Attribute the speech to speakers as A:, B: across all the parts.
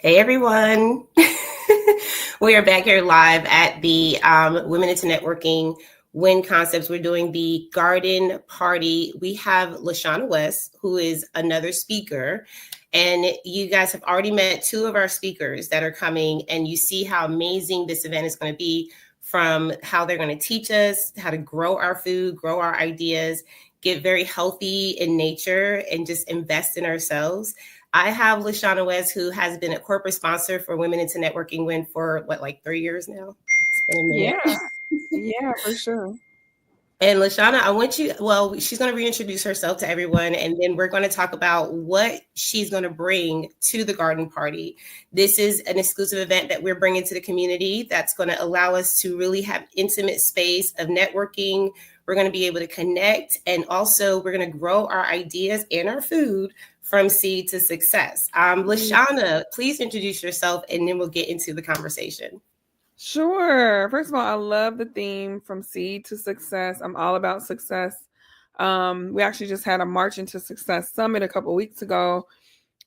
A: Hey everyone. We are back here live at the Women into Networking Win Concepts. We're doing the garden party. We have LaShana West, who is another speaker. And you guys have already met two of our speakers that are coming, and you see how amazing this event is going to be, from how they're going to teach us how to grow our food, grow our ideas, get very healthy in nature, and just invest in ourselves. I have LaShana West, who has been a corporate sponsor for Women into Networking Win for like 3 years now? It's been a minute.
B: Yeah, for sure.
A: And LaShana, I want you, well, she's going to reintroduce herself to everyone, and then we're going to talk about what she's going to bring to the garden party. This is an exclusive event that we're bringing to the community that's going to allow us to really have intimate space of networking. We're going to be able to connect, and also we're going to grow our ideas and our food from seed to success. LaShana, please introduce yourself, and then we'll get into the conversation.
B: Sure. First of all, I love the theme from seed to success. I'm all about success. We actually just had a March into Success summit a couple weeks ago.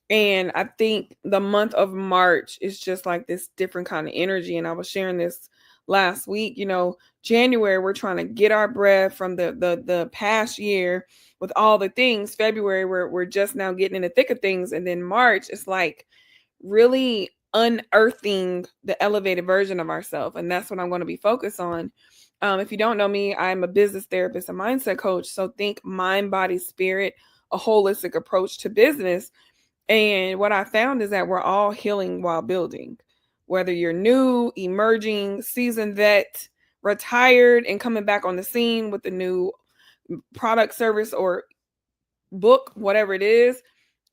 B: And I think the month of March is just like this different kind of energy. And I was sharing this last week. January, we're trying to get our breath from the past year with all the things. February, we're just now getting in the thick of things. And then March, it's like really unearthing the elevated version of ourselves. And that's what I'm going to be focused on. If you don't know me, I'm a business therapist, a mindset coach. So think mind, body, spirit, a holistic approach to business. And what I found is that we're all healing while building. Whether you're new, emerging, seasoned vet, retired, and coming back on the scene with a new product, service, or book, whatever it is,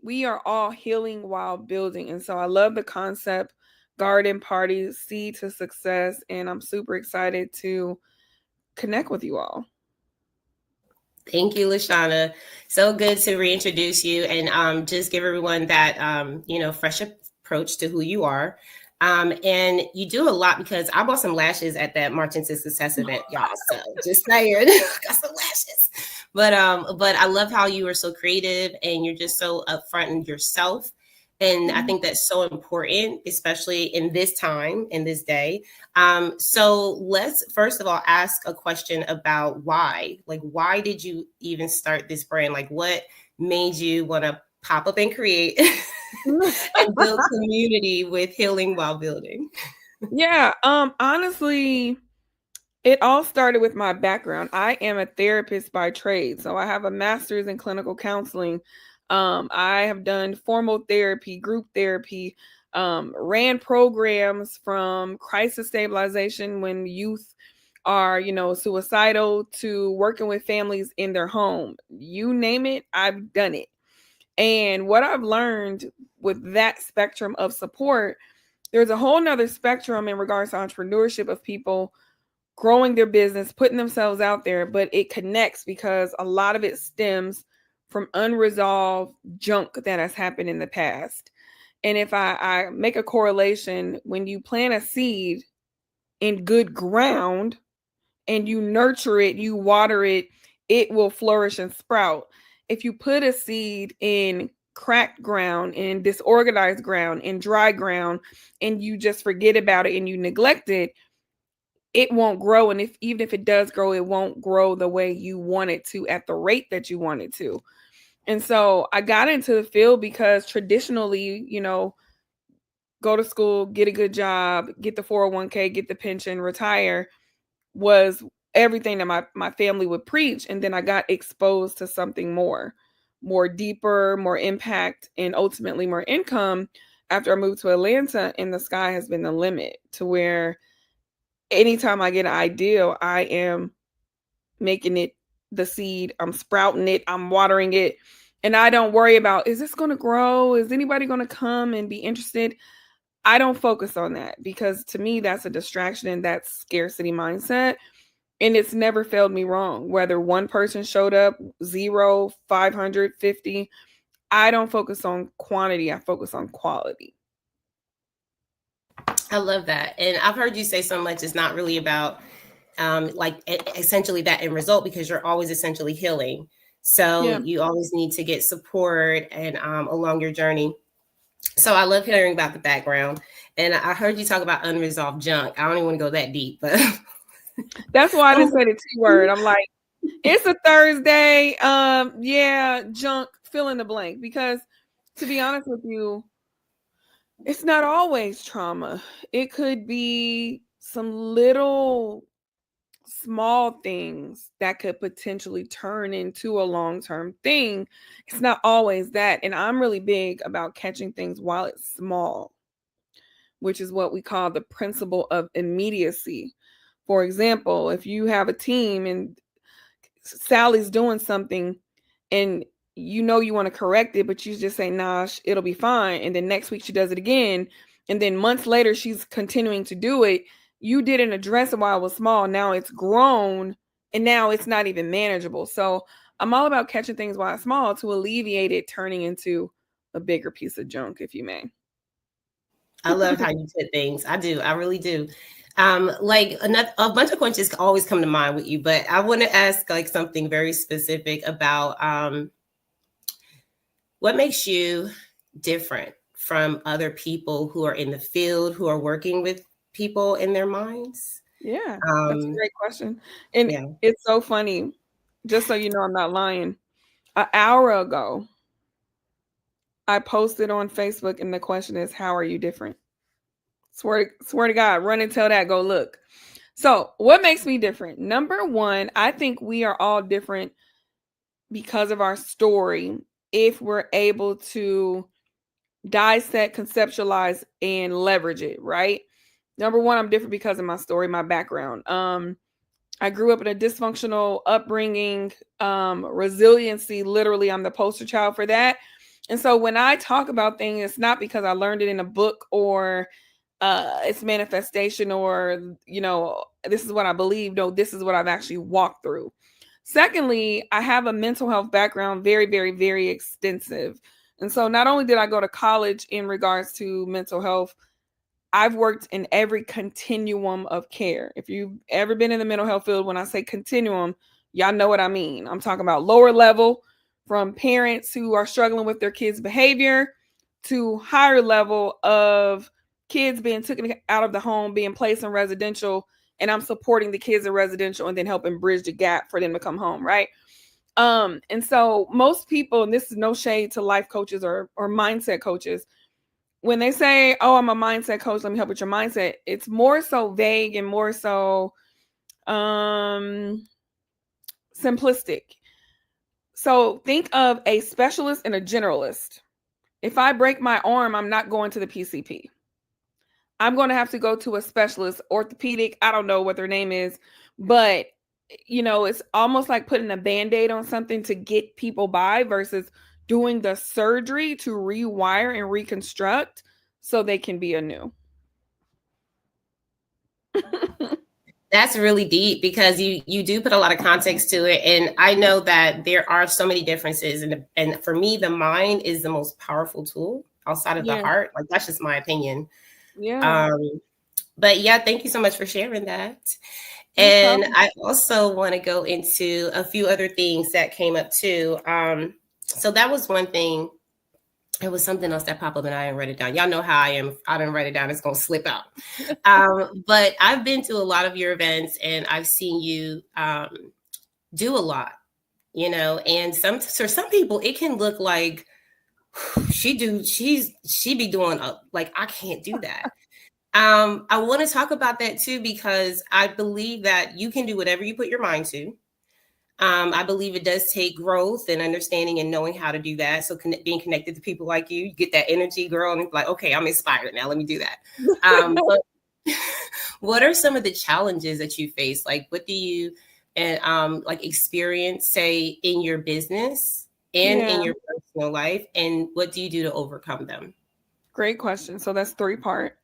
B: we are all healing while building. And so I love the concept, garden party, seed to success. And I'm super excited to connect with you all.
A: Thank you, LaShana. So good to reintroduce you and just give everyone that, fresh approach to who you are. And you do a lot, because I bought some lashes at that March into Success event, y'all. So just saying, got some lashes. But I love how you are so creative and you're just so upfront in yourself. And I think that's so important, especially in this time, in this day. So let's first of all ask a question about why. Like, why did you even start this brand? Like, what made you want to pop up and create and build community with healing while building?
B: Yeah, honestly, it all started with my background. I am a therapist by trade. So I have a master's in clinical counseling. I have done formal therapy, group therapy, ran programs from crisis stabilization when youth are, suicidal, to working with families in their home. You name it, I've done it. And what I've learned with that spectrum of support, there's a whole nother spectrum in regards to entrepreneurship of people growing their business, putting themselves out there, but it connects because a lot of it stems from unresolved junk that has happened in the past. And if I make a correlation, when you plant a seed in good ground and you nurture it, you water it, it will flourish and sprout. If you put a seed in cracked ground, in disorganized ground, in dry ground, and you just forget about it and you neglect it, it won't grow. And even if it does grow, it won't grow the way you want it to, at the rate that you want it to. And so I got into the field because traditionally, go to school, get a good job, get the 401k, get the pension, retire was everything that my family would preach. And then I got exposed to something more deeper, more impact, and ultimately more income after I moved to Atlanta. And the sky has been the limit, to where anytime I get an idea, I am making it the seed. I'm sprouting it. I'm watering it. And I don't worry about, is this going to grow? Is anybody going to come and be interested? I don't focus on that, because to me, that's a distraction and that's scarcity mindset. And it's never failed me wrong. Whether one person showed up, 0, 500, 50, I don't focus on quantity. I focus on quality.
A: I love that. And I've heard you say so much, it's not really about essentially that end result, because you're always essentially healing. So you always need to get support and along your journey. So I love hearing about the background. And I heard you talk about unresolved junk. I don't even want to go that deep, but
B: That's why I didn't say the T word. I'm like, it's a Thursday. Yeah, junk, fill in the blank. Because to be honest with you, it's not always trauma. It could be some little small things that could potentially turn into a long-term thing. It's not always that. And I'm really big about catching things while it's small, which is what we call the principle of immediacy. For example, if you have a team and Sally's doing something and you know you want to correct it, but you just say, nah, it'll be fine. And then next week she does it again. And then months later, she's continuing to do it. You didn't address it while it was small. Now it's grown and now it's not even manageable. So I'm all about catching things while it's small to alleviate it turning into a bigger piece of junk, if you may.
A: I love how you put things. I do. I really do. Like a bunch of questions always come to mind with you, but I want to ask like something very specific about what makes you different from other people who are in the field, who are working with people in their minds.
B: Yeah, that's a great question. And
A: Yeah.
B: it's so funny. Just so you know, I'm not lying. An hour ago, I posted on Facebook, and the question is, how are you different? Swear to God, run and tell that, go look. So what makes me different? Number one, I think we are all different because of our story. If we're able to dissect, conceptualize, and leverage it, right? Number one, I'm different because of my story, my background. I grew up in a dysfunctional upbringing, resiliency. Literally, I'm the poster child for that. And so when I talk about things, it's not because I learned it in a book or it's manifestation or, this is what I believe. No, this is what I've actually walked through. Secondly, I have a mental health background, very, very, very extensive. And so not only did I go to college in regards to mental health, I've worked in every continuum of care. If you've ever been in the mental health field, when I say continuum, y'all know what I mean. I'm talking about lower level, from parents who are struggling with their kids' behavior to higher level of kids being taken out of the home, being placed in residential, and I'm supporting the kids in residential and then helping bridge the gap for them to come home, right? And so most people, and this is no shade to life coaches or mindset coaches, when they say, oh, I'm a mindset coach, let me help with your mindset, it's more so vague and more so simplistic. So think of a specialist and a generalist. If I break my arm, I'm not going to the PCP. I'm going to have to go to a specialist, orthopedic, I don't know what their name is, but it's almost like putting a Band-Aid on something to get people by versus doing the surgery to rewire and reconstruct so they can be anew.
A: That's really deep because you do put a lot of context to it, and I know that there are so many differences, and for me, the mind is the most powerful tool outside of the heart. Like that's just my opinion.
B: Yeah.
A: But yeah, thank you so much for sharing that.
B: No
A: And
B: problem.
A: I also want to go into a few other things that came up too. So that was one thing. It was something else that popped up and I didn't write it down. Y'all know how I am. If I didn't write it down, it's going to slip out. But I've been to a lot of your events and I've seen you do a lot, and for some people, it can look like she be doing like, I can't do that. I want to talk about that too, because I believe that you can do whatever you put your mind to. I believe it does take growth and understanding and knowing how to do that. So being connected to people like you get that energy, girl, and it's like, okay, I'm inspired now. Let me do that. But what are some of the challenges that you face? Like, what do you like experience, say, in your business and in your personal life, and what do you do to overcome them?
B: Great question. So that's 3-part.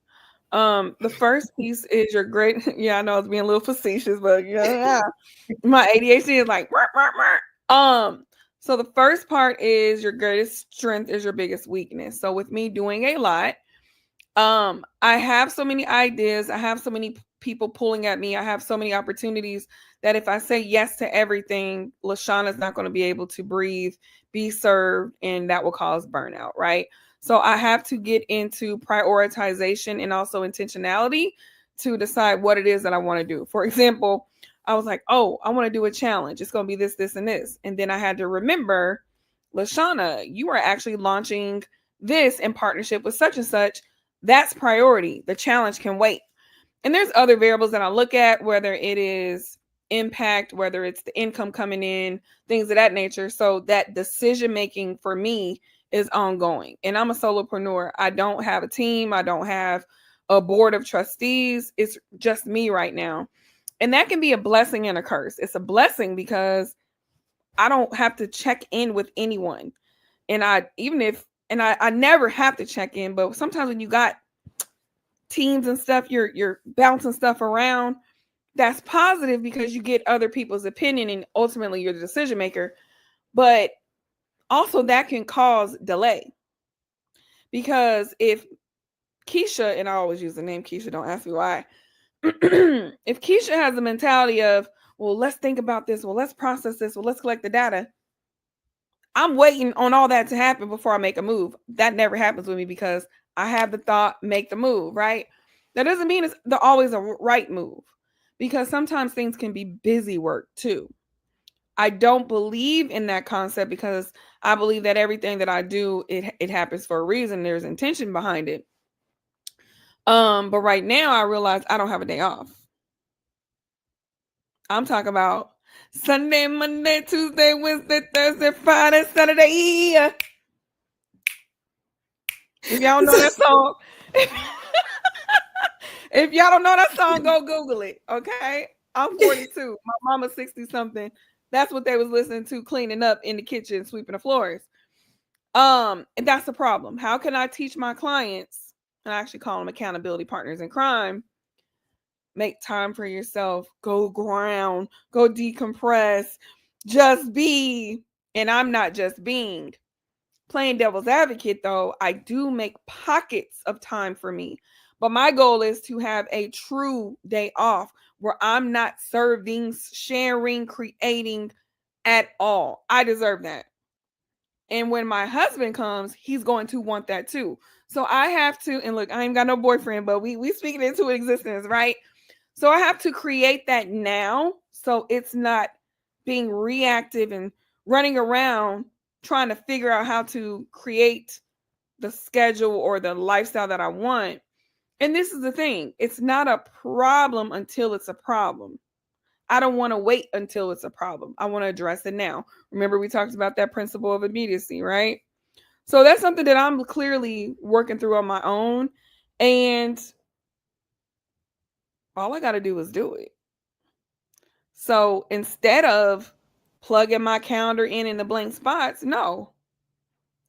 B: The first piece is your great. Yeah, I know it's being a little facetious, but yeah, my ADHD is like. So the first part is your greatest strength is your biggest weakness. So with me doing a lot, I have so many ideas. I have so many people pulling at me. I have so many opportunities that if I say yes to everything, LaShana is not going to be able to breathe, be served, and that will cause burnout, right? So I have to get into prioritization and also intentionality to decide what it is that I want to do. For example, I was like, oh, I want to do a challenge. It's going to be this, this, and this. And then I had to remember, LaShana, you are actually launching this in partnership with such and such. That's priority. The challenge can wait. And there's other variables that I look at, whether it is impact, whether it's the income coming in, things of that nature. So that decision making for me is ongoing. And I'm a solopreneur. I don't have a team. I don't have a board of trustees. It's just me right now. And that can be a blessing and a curse. It's a blessing because I don't have to check in with anyone. And I never have to check in, but sometimes when you got teams and stuff, you're bouncing stuff around. That's positive because you get other people's opinion and ultimately you're the decision maker. But also that can cause delay. Because if Keisha, and I always use the name Keisha, don't ask me why. If Keisha has the mentality of, well, let's think about this, well, let's process this, well, let's collect the data, I'm waiting on all that to happen before I make a move. That never happens with me because I have the thought, make the move, right? That doesn't mean it's always a right move because sometimes things can be busy work too. I don't believe in that concept because I believe that everything that I do, it happens for a reason. There's intention behind it. But right now I realize I don't have a day off. I'm talking about Sunday, Monday, Tuesday, Wednesday, Thursday, Friday, Saturday. If y'all know that song, if y'all don't know that song, go Google it. Okay, I'm 42. My mama's 60 something. That's what they was listening to, cleaning up in the kitchen, sweeping the floors. And that's the problem. How can I teach my clients? I actually call them accountability partners in crime. Make time for yourself. Go ground. Go decompress. Just be. And I'm not just being. Playing devil's advocate, though, I do make pockets of time for me. But my goal is to have a true day off where I'm not serving, sharing, creating at all. I deserve that. And when my husband comes, he's going to want that too. So I have to, and look, I ain't got no boyfriend, but we speaking into existence, right? So I have to create that now so it's not being reactive and running around trying to figure out how to create the schedule or the lifestyle that I want. And this is the thing, it's not a problem until it's a problem. I don't want to wait until it's a problem. I want to address it now. Remember, we talked about that principle of immediacy, right? So that's something that I'm clearly working through on my own. And all I got to do is do it. So instead of plugging my calendar in the blank spots, no.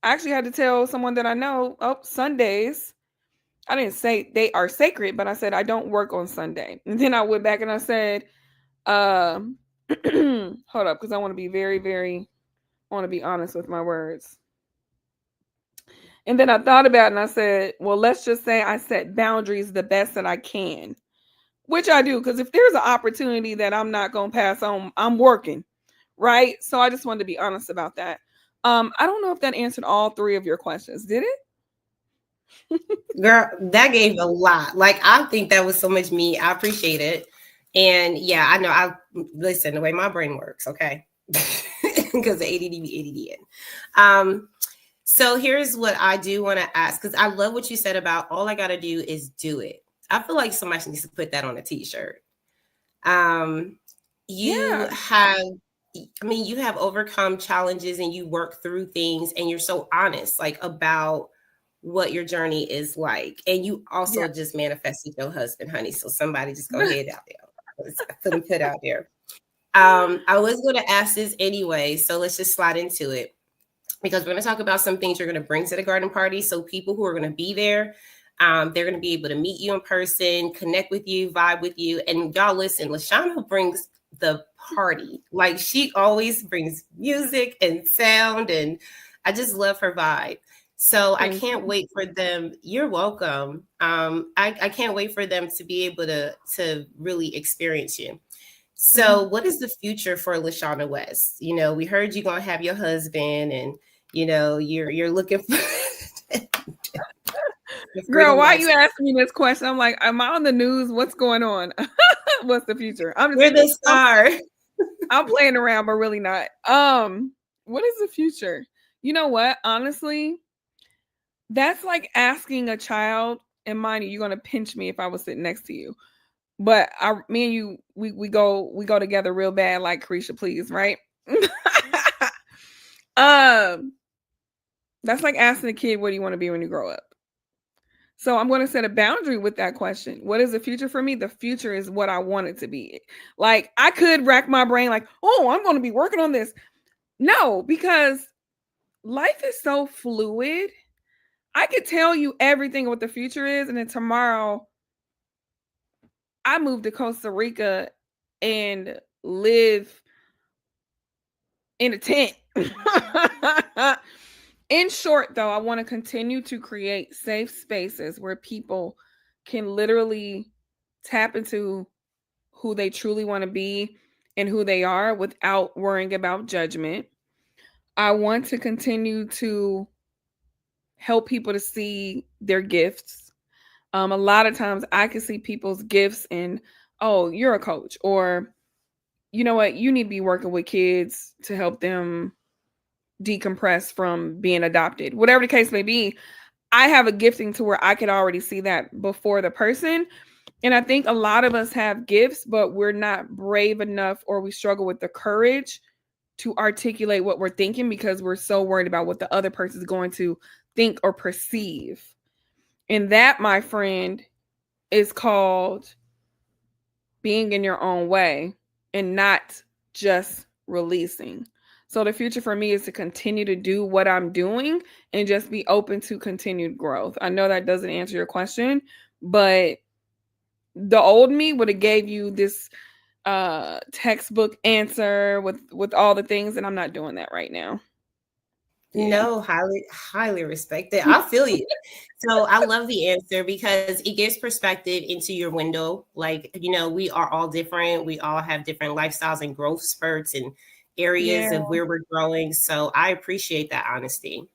B: I actually had to tell someone that I know, oh, Sundays, I didn't say they are sacred, but I said I don't work on Sunday. And then I went back and I said, hold up, because I want to be I want to be honest with my words. And then I thought about it and I said, well, let's just say I set boundaries the best that I can, which I do. Because if there's an opportunity that I'm not going to pass on, I'm working, right? So I just wanted to be honest about that. I don't know if that answered all three of your questions. Did it?
A: Girl, that gave a lot. Like, I think that was so much me. I appreciate it. And yeah, I know. I listen the way my brain works, okay? Because the ADD be ADDing. So here's what I do want to ask, because I love what you said about all I got to do is do it. I feel like somebody needs to put that on a t-shirt. You have overcome challenges and you work through things and you're so honest, like, about what your journey is like. And you also just manifested your husband, honey. So somebody just go ahead out there. Put him put out there. I was going to ask this anyway, so let's just slide into it, because we're going to talk about some things you're going to bring to the garden party. So people who are going to be there, they're going to be able to meet you in person, connect with you, vibe with you. And y'all listen, LaShana brings the party. Like, she always brings music and sound, and I just love her vibe. So I can't wait for them. You're welcome. I can't wait for them to be able to really experience you. So what is the future for LaShana West? We heard you're going to have your husband, and, you're looking for the
B: Girl,
A: freedom
B: why are you
A: lifestyle.
B: asking me this question? I'm like, am I on the news? What's going on? What's the future?
A: We're the star.
B: I'm playing around, but really not. What is the future? You know what? Honestly, that's like asking a child, and mind you, you're gonna pinch me if I was sitting next to you. But me and you, we go together real bad, like Carisha, please, right? um, that's like asking a kid, what do you want to be when you grow up? So I'm going to set a boundary with that question. What is the future for me? The future is what I want it to be. Like I could rack my brain like, oh, I'm going to be working on this. No, because life is so fluid. I could tell you everything what the future is, and then tomorrow I move to Costa Rica and live in a tent. In short, though, I want to continue to create safe spaces where people can literally tap into who they truly want to be and who they are without worrying about judgment. I want to continue to help people to see their gifts. A lot of times I can see people's gifts and, oh, you're a coach, or you know what, you need to be working with kids to help them decompress from being adopted. Whatever the case may be, I have a gifting to where I could already see that before the person. And I think a lot of us have gifts, but we're not brave enough, or we struggle with the courage to articulate what we're thinking because we're so worried about what the other person is going to think or perceive. And that, my friend, is called being in your own way and not just releasing. So the future for me is to continue to do what I'm doing and just be open to continued growth. I know that doesn't answer your question, but the old me would have gave you this textbook answer with all the things, and I'm not doing that right now. Yeah.
A: No, highly respected. I feel you. So I love the answer because it gives perspective into your window. Like, we are all different. We all have different lifestyles and growth spurts and areas
B: Yeah.
A: of where we're growing. So I appreciate that honesty.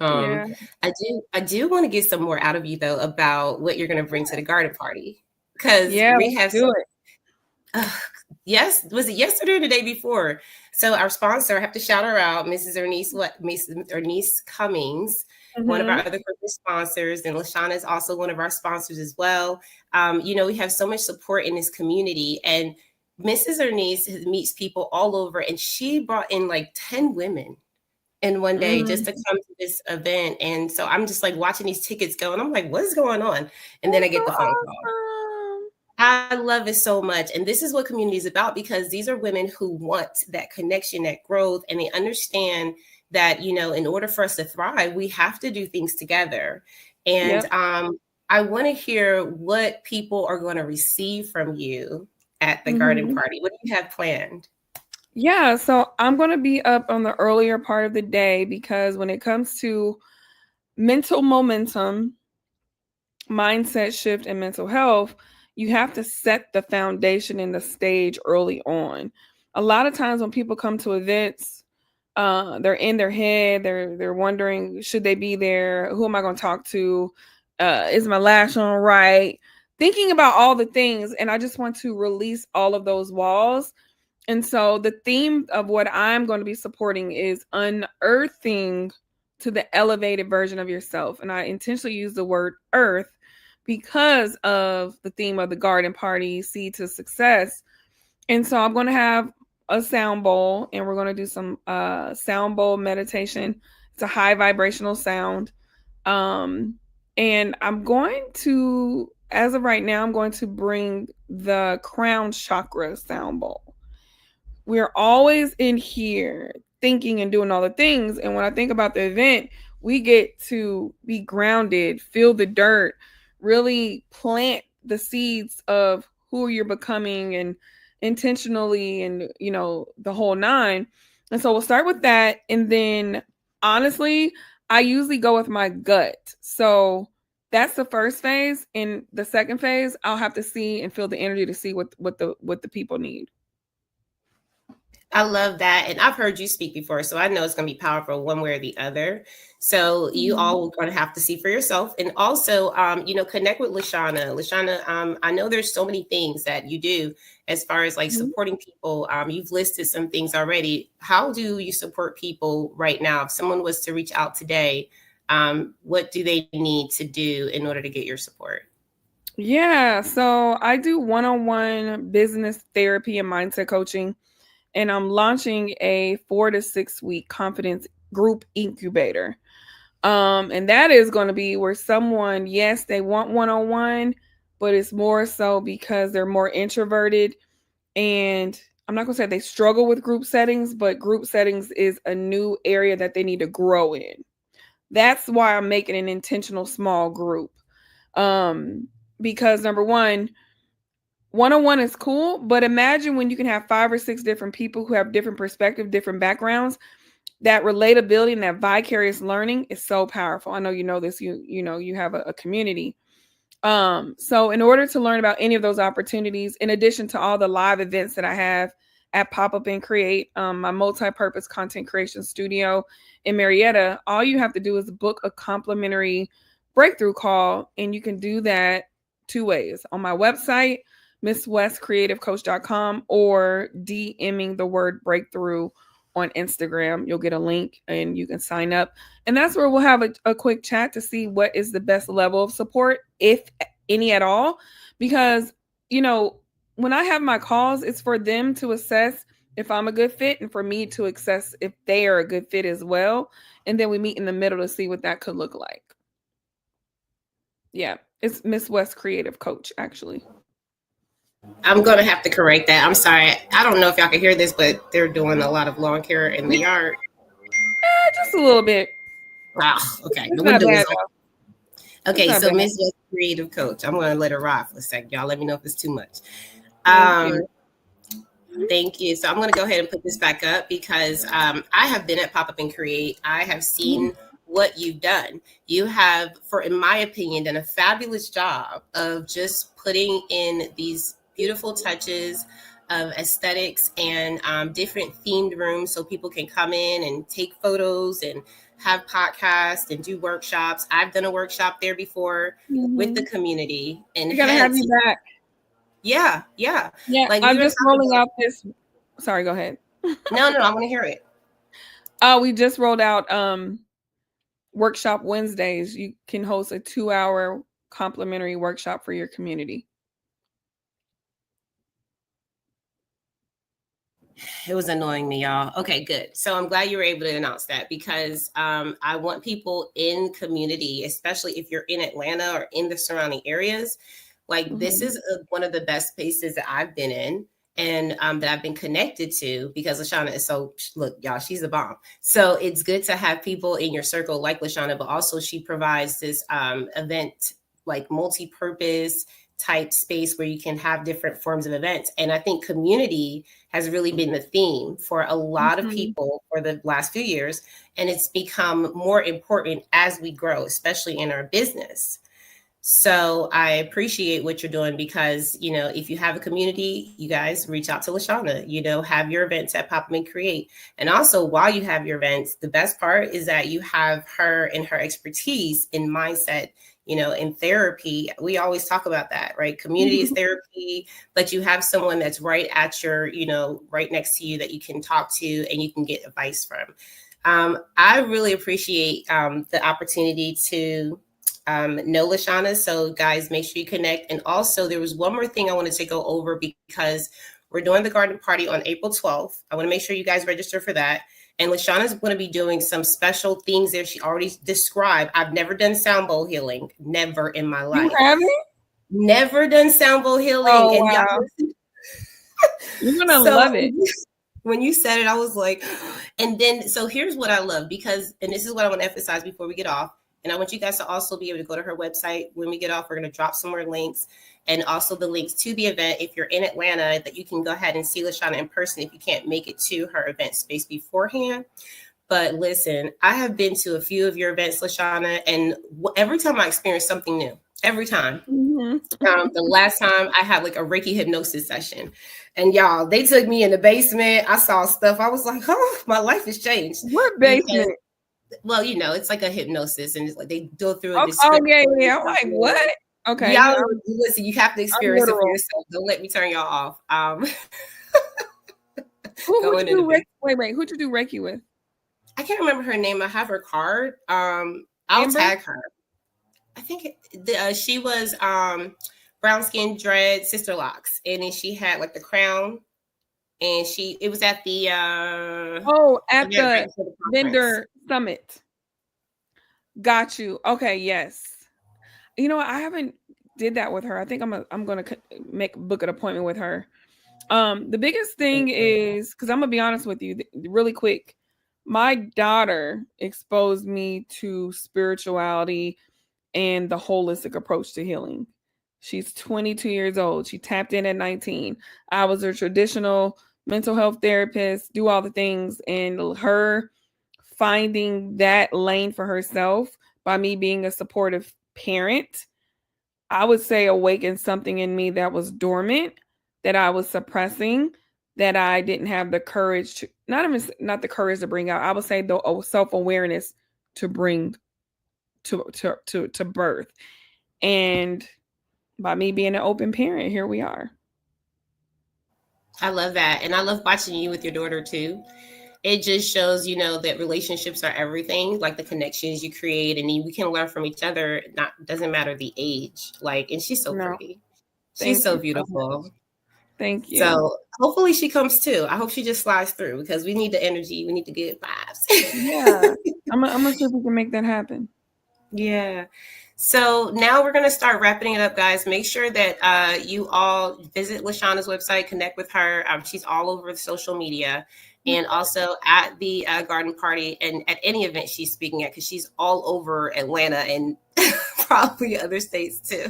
B: Yeah.
A: I do want to get some more out of you though about what you're going to bring to the garden party because
B: Yeah,
A: we
B: let's
A: have
B: do
A: some.
B: it.
A: Yes, was it yesterday or the day before? So our sponsor, I have to shout her out, Mrs. Ernest Cummings, one of our
B: Mm-hmm.
A: other corporate sponsors, and LaShana is also one of our sponsors as well. We have so much support in this community, and Mrs. Ernest meets people all over, and she brought in like 10 women in one day just
B: Mm.
A: to come to this event. And so I'm just like watching these tickets go, and I'm like, what is going on? And then I
B: That's so
A: get the phone call.
B: awesome.
A: I love it so much. And this is what community is about because these are women who want that connection, that growth, and they understand that, in order for us to thrive, we have to do things together. And
B: Yep.
A: I want to hear what people are going to receive from you at the garden
B: Mm-hmm.
A: party. What do you have planned?
B: Yeah, so I'm going to be up on the earlier part of the day because when it comes to mental momentum, mindset shift, and mental health, you have to set the foundation and the stage early on. A lot of times when people come to events, they're in their head, they're wondering, should they be there? Who am I going to talk to? Is my lash on right? Thinking about all the things, and I just want to release all of those walls. And so the theme of what I'm going to be supporting is unearthing to the elevated version of yourself. And I intentionally use the word earth because of the theme of the garden party, Seed to Success. And so I'm going to have a sound bowl and we're going to do some sound bowl meditation. It's a high vibrational sound. Um, and I'm going to, as of right now, I'm going to bring the crown chakra sound bowl. We're always in here thinking and doing all the things. And when I think about the event, we get to be grounded, feel the dirt, really plant the seeds of who you're becoming and intentionally and, the whole nine. And so we'll start with that. And then honestly, I usually go with my gut. So that's the first phase. In the second phase, I'll have to see and feel the energy to see what the people need.
A: I love that. And I've heard you speak before, so I know it's going to be powerful one way or the other. So you all are going to have to see for yourself. And also, connect with LaShana. LaShana, I know there's so many things that you do as far as like supporting people. You've listed some things already. How do you support people right now? If someone was to reach out today, what do they need to do in order to get your support?
B: Yeah, so I do one-on-one business therapy and mindset coaching, and I'm launching a 4 to 6 week confidence group incubator. And that is going to be where someone, yes, they want one-on-one, but it's more so because they're more introverted, and I'm not going to say they struggle with group settings, but group settings is a new area that they need to grow in. That's why I'm making an intentional small group. Because number one-on-one is cool, but imagine when you can have 5 or 6 different people who have different perspectives, different backgrounds. That relatability and that vicarious learning is so powerful. I know you know this. You have a community. So in order to learn about any of those opportunities, in addition to all the live events that I have at Pop Up and Create, my multi-purpose content creation studio in Marietta, all you have to do is book a complimentary breakthrough call, and you can do that 2 ways: on my website, MissWestCreativeCoach.com, or DMing the word breakthrough on Instagram. You'll get a link and you can sign up. And that's where we'll have a quick chat to see what is the best level of support, if any at all. Because, when I have my calls, it's for them to assess if I'm a good fit and for me to assess if they are a good fit as well. And then we meet in the middle to see what that could look like. Yeah, it's Miss West Creative Coach, actually.
A: I'm going to have to correct that. I'm sorry. I don't know if y'all can hear this, but they're doing a lot of lawn care in the yard.
B: Just a little bit.
A: Ah, okay.
B: It's
A: The
B: not
A: window
B: bad,
A: is open. Okay, so
B: bad.
A: Miss West Creative Coach. I'm going to let her ride for a second. Y'all let me know if it's too much.
B: Thank you.
A: Thank you. So I'm going to go ahead and put this back up because I have been at Pop Up and Create. I have seen what you've done. You have, in my opinion, done a fabulous job of just putting in these beautiful touches of aesthetics and different themed rooms so people can come in and take photos and have podcasts and do workshops. I've done a workshop there before with the community, and
B: We gotta have you back.
A: Yeah. Like
B: I'm just rolling out this. Sorry, go ahead.
A: No, I want to hear it.
B: We just rolled out workshop Wednesdays. You can host a 2-hour complimentary workshop for your community.
A: It was annoying me, y'all. Okay, good. So I'm glad you were able to announce that because I want people in community, especially if you're in Atlanta or in the surrounding areas. Like this is one of the best places that I've been in and that I've been connected to because LaShana is look, y'all, she's a bomb. So it's good to have people in your circle like LaShana, but also she provides this event like multi-purpose type space where you can have different forms of events. And I think community has really been the theme for a lot of people for the last few years. And it's become more important as we grow, especially in our business. So I appreciate what you're doing because, if you have a community, you guys reach out to LaShana, have your events at Pop Up and Create. And also while you have your events, the best part is that you have her and her expertise in mindset, in therapy. We always talk about that, right? Community is therapy, but you have someone that's right at your, right next to you that you can talk to and you can get advice from. I really appreciate the opportunity to know LaShana. So guys, make sure you connect. And also there was one more thing I wanted to go over because we're doing the garden party on April 12th. I want to make sure you guys register for that. And LaShana's going to be doing some special things there. She already described. I've never done sound bowl healing. Never in my life.
B: You haven't?
A: Never done sound bowl healing.
B: Oh,
A: and
B: wow. You're going to love it.
A: When you said it, I was like, and then, so here's what I love because, and this is what I want to emphasize before we get off. And I want you guys to also be able to go to her website. When we get off, we're going to drop some more links and also the links to the event. If you're in Atlanta, that you can go ahead and see LaShana in person if you can't make it to her event space beforehand. But listen, I have been to a few of your events, LaShana, and every time I experience something new. every time.
B: Mhm.
A: The last time I had like a Reiki hypnosis session, and y'all, they took me in the basement. I saw stuff. I was like, oh, my life has changed
B: What
A: because,
B: basement?
A: well, you know, it's like a hypnosis, and it's like they go through a
B: Oh,
A: description.
B: yeah, yeah. I'm like, what? Okay,
A: Y'all,
B: I'm
A: listen, you have to experience it for
B: literal.
A: yourself. Don't let me turn y'all off.
B: Who'd
A: Going
B: you
A: in the
B: do
A: basement.
B: Reiki? Wait. Who'd you do Reiki with?
A: I can't remember her name. I have her card. I'll
B: Amber?
A: tag her. I think she was brown skin, dread, sister locks, and then she had like the crown, and it was at the
B: Oh, at
A: event right
B: the
A: before the conference.
B: vendor summit. Got you. Okay, yes. You know what? I haven't did that with her. I think I'm gonna book an appointment with her. The biggest thing is because I'm gonna be honest with you, really quick. My daughter exposed me to spirituality and the holistic approach to healing. She's 22 years old. She tapped in at 19. I was a traditional mental health therapist, do all the things, and her finding that lane for herself by me being a supportive parent, I would say awakened something in me that was dormant, that I was suppressing, that I didn't have the courage to not the courage to bring out. I would say the self-awareness to bring to birth. And by me being an open parent, here we are.
A: I love that, and I love watching you with your daughter too. It just shows, you know, that relationships are everything, like the connections you create, and we can learn from each other. Not doesn't matter the age, like, and she's so
B: No,
A: pretty. She's
B: thank
A: so
B: you so much.
A: beautiful.
B: Thank you.
A: So hopefully she comes too. I hope she just slides through because we need the energy. We need the good
B: Yeah,
A: vibes.
B: I'm gonna see if we can make that happen.
A: Yeah. So now we're going to start wrapping it up, guys. Make sure that you all visit LaShana's website, connect with her. She's all over the social media and also at the garden party and at any event she's speaking at because she's all over Atlanta and probably other states too.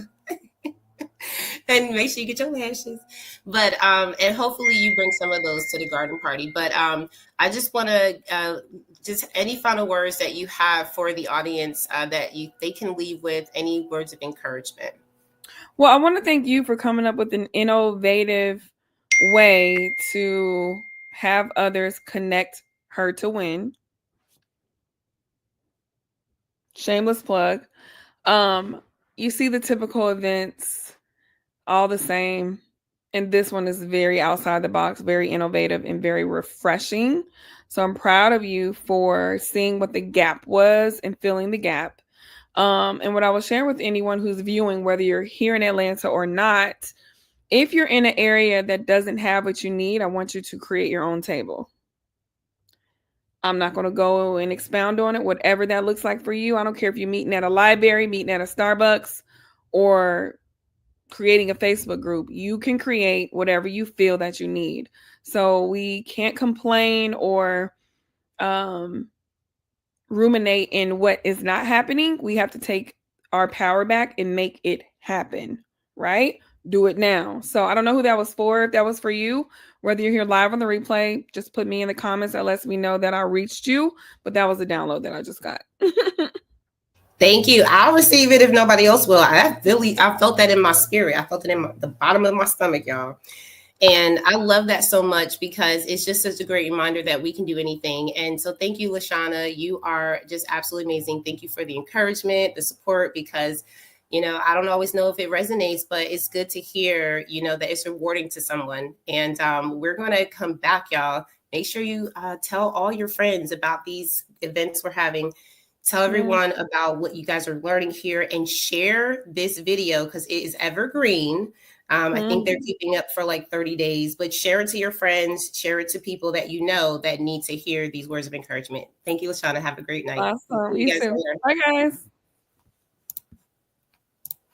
A: And make sure you get your lashes. But and hopefully you bring some of those to the garden party. But I just want to just any final words that you have for the audience that they can leave with, any words of encouragement.
B: Well, I want to thank you for coming up with an innovative way to have others connect her to win. Shameless plug. You see the typical events all the same. And this one is very outside the box, very innovative, and very refreshing. So I'm proud of you for seeing what the gap was and filling the gap. And what I will share with anyone who's viewing, whether you're here in Atlanta or not, if you're in an area that doesn't have what you need, I want you to create your own table. I'm not going to go and expound on it, whatever that looks like for you. I don't care if you're meeting at a library, meeting at a Starbucks, or creating a Facebook group. You can create whatever you feel that you need. So we can't complain or ruminate in what is not happening. We have to take our power back and make it happen, right? Do it now. So I don't know who that was for. If that was for you, whether you're here live on the replay, just put me in the comments. That lets me know that I reached you. But that was a download that I just got.
A: Thank you. I'll receive it if nobody else will. I felt that in my spirit. I felt it in the bottom of my stomach, y'all. And I love that so much because it's just such a great reminder that we can do anything. And so thank you, LaShana. You are just absolutely amazing. Thank you for the encouragement, the support, because, you know, I don't always know if it resonates, but it's good to hear, you know, that it's rewarding to someone. And we're going to come back, y'all. Make sure you tell all your friends about these events we're having. Tell everyone about what you guys are learning here and share this video because it is evergreen. I think they're keeping up for like 30 days, but share it to your friends, share it to people that you know that need to hear these words of encouragement. Thank you, LaShana. Have a great night.
B: Awesome.
A: See you
B: You
A: guys
B: too.
A: later.
B: Bye, guys.